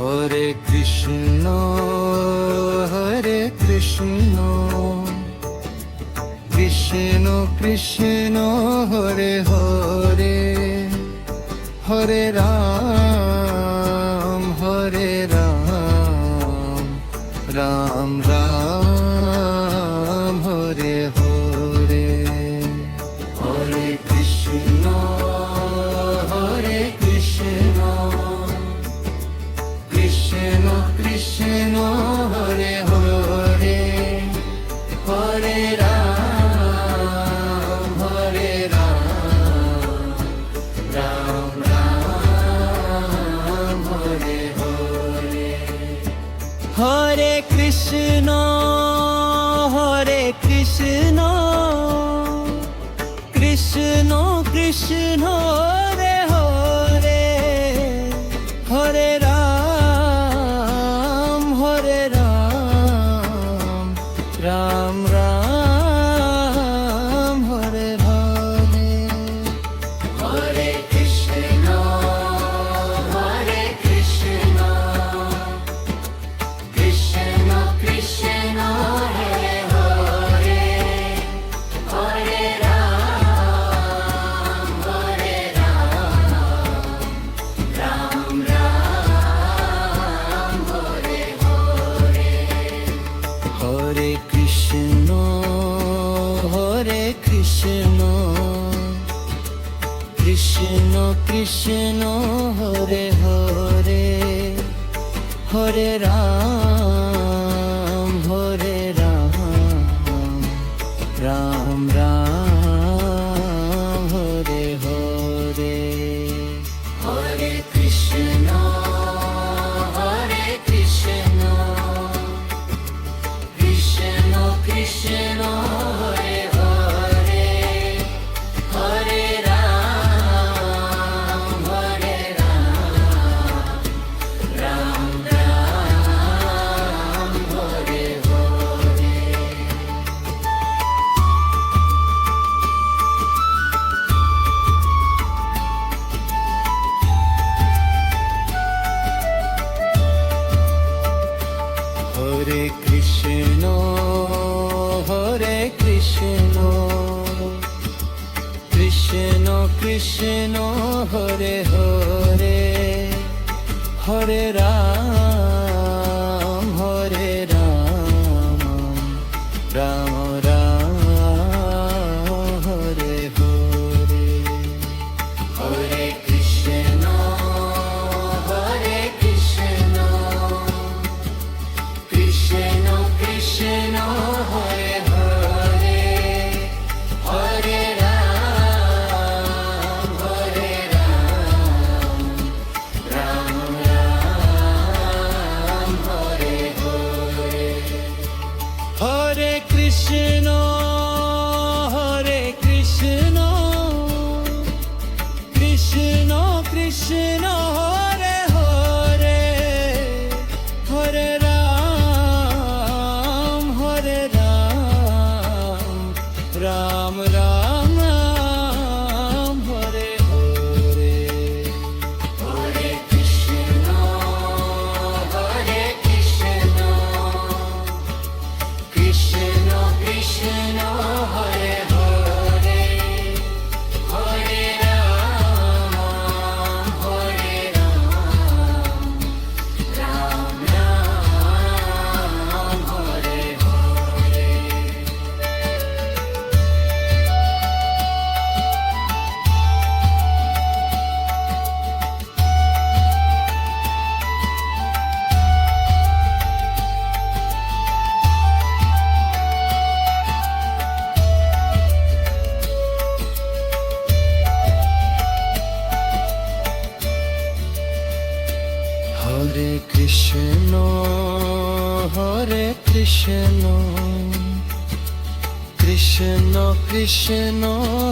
Hare Krishna Krishna Krishna Hare Hare Hare Ram Ram Ram Hare Hare Hare Krishna Krishna Krishna Hare Hare Hare Ram Ram Ram Hare Hare Hare Krishna Krishna Krishna Hare Hare Hare Ram Ram Ram Hare Hare Hare Krishna Krishna Krishna Hare Hare Hare Ram Ram Ram Hare Hare Hare Krishna Krishna Krishna Hare Hare Hare Ram Ram Ram Hare Hare Hare Krishna Krishna Krishna Hare Hare Hare Ram Ram Ram Hare Hare Hare Krishna Krishna Krishna Hare Hare Hare Ram Ram Ram Hare Hare Hare Krishna Krishna Krishna Hare Hare Hare Ram Ram Ram Hare Hare Hare Krishna Krishna Krishna Hare Hare Hare Ram Ram Ram Hare Hare Hare Krishna Krishna Krishna Hare Hare Hare Ram Ram Ram Hare Hare Hare Krishna Krishna Krishna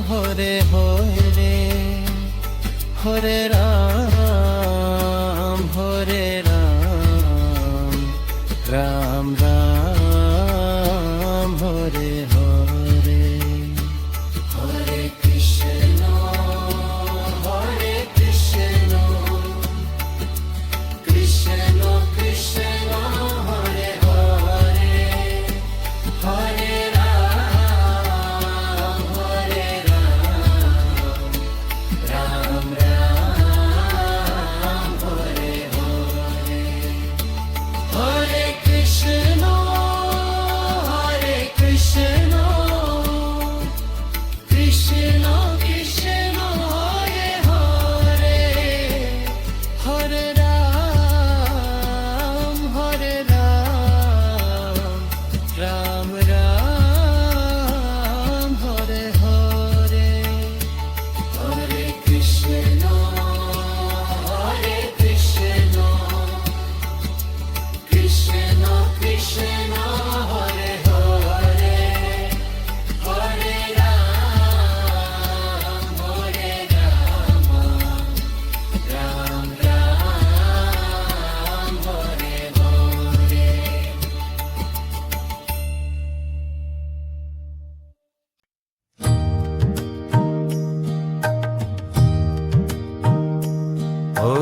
Hare Hare Hare Ram Ram Ram Hare Hare Hare Krishna Krishna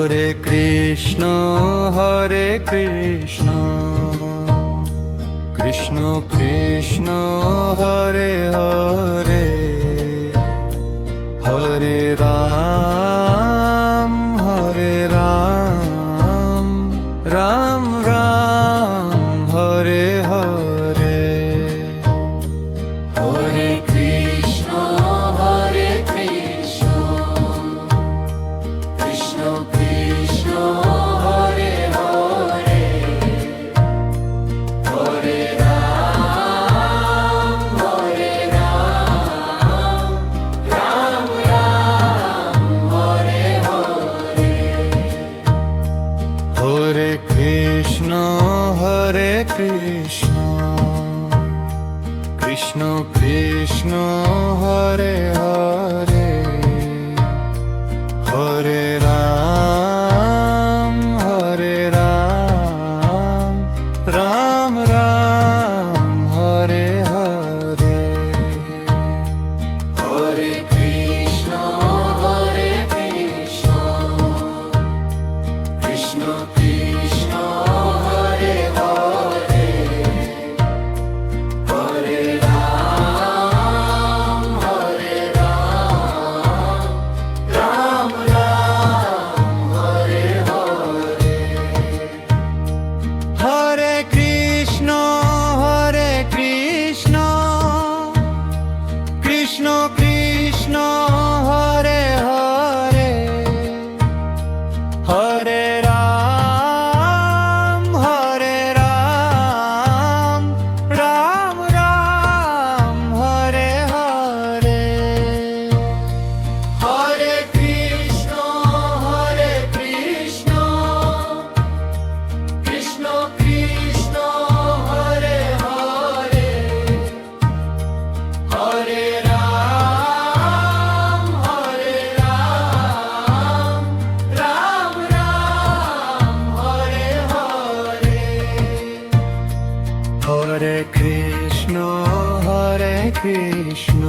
Hare Krishna Krishna Krishna Hare Hare Hare Ram Ram Ram Hare Hare Hare Krishna Krishna Krishna Hare Hare Hare Ram Ram Ram Hare Hare Hare Krishna Krishna Krishna Hare Hare Hare Ram Ram Ram Hare Hare Hare Krishna Krishna Krishna Hare Hare Hare Ram Ram Ram Hare Hare Hare Krishna Krishna Krishna Hare Hare Hare Ram Ram Ram Hare Hare Hare Krishna Krishna Krishna Hare Hare Hare Ram Ram Ram Hare Hare Hare Krishna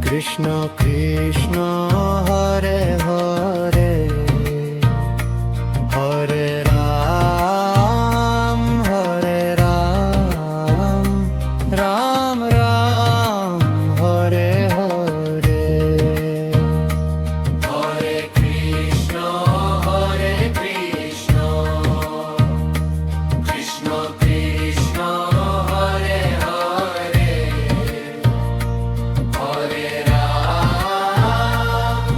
Krishna Krishna Hare Hare Hare Ram Ram Ram Hare Hare Hare Krishna Krishna Krishna Hare Hare Hare Ram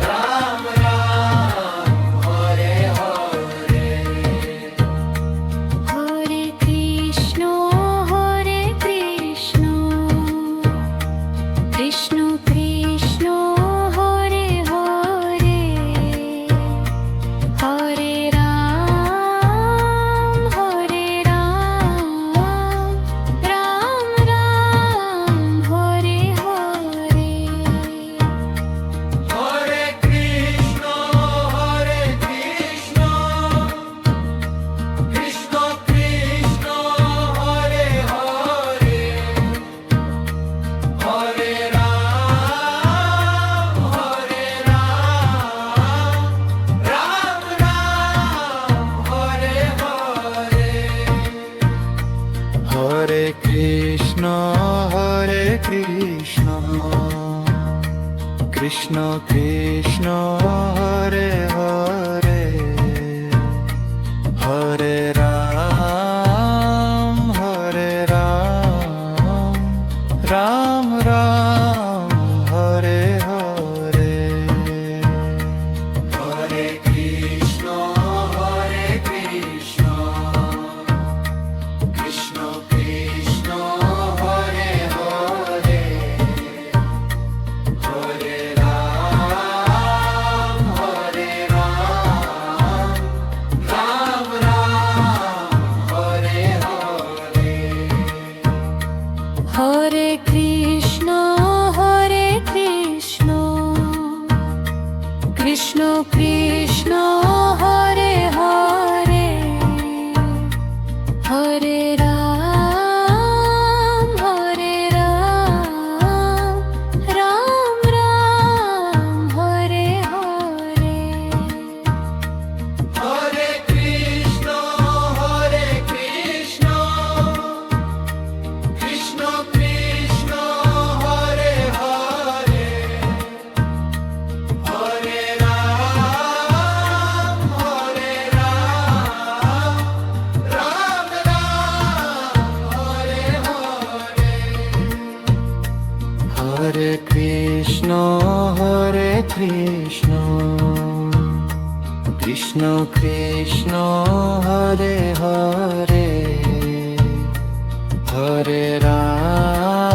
Ram Ram Hare Hare Hare Krishna Krishna Krishna Hare Hare Hare Ram Ram Ram Hare Hare Hare Krishna Krishna Krishna Hare Hare Hare Ram Ram Ram Hare Hare Hare Krishna Krishna Krishna Hare Hare Hare Ram Ram Ram Hare Hare Hare Krishna Krishna Krishna Hare Hare Hare Ram Ram Ram Hare Hare Hare Krishna Hare Krishna Krishna Krishna Hare Hare Hare Ram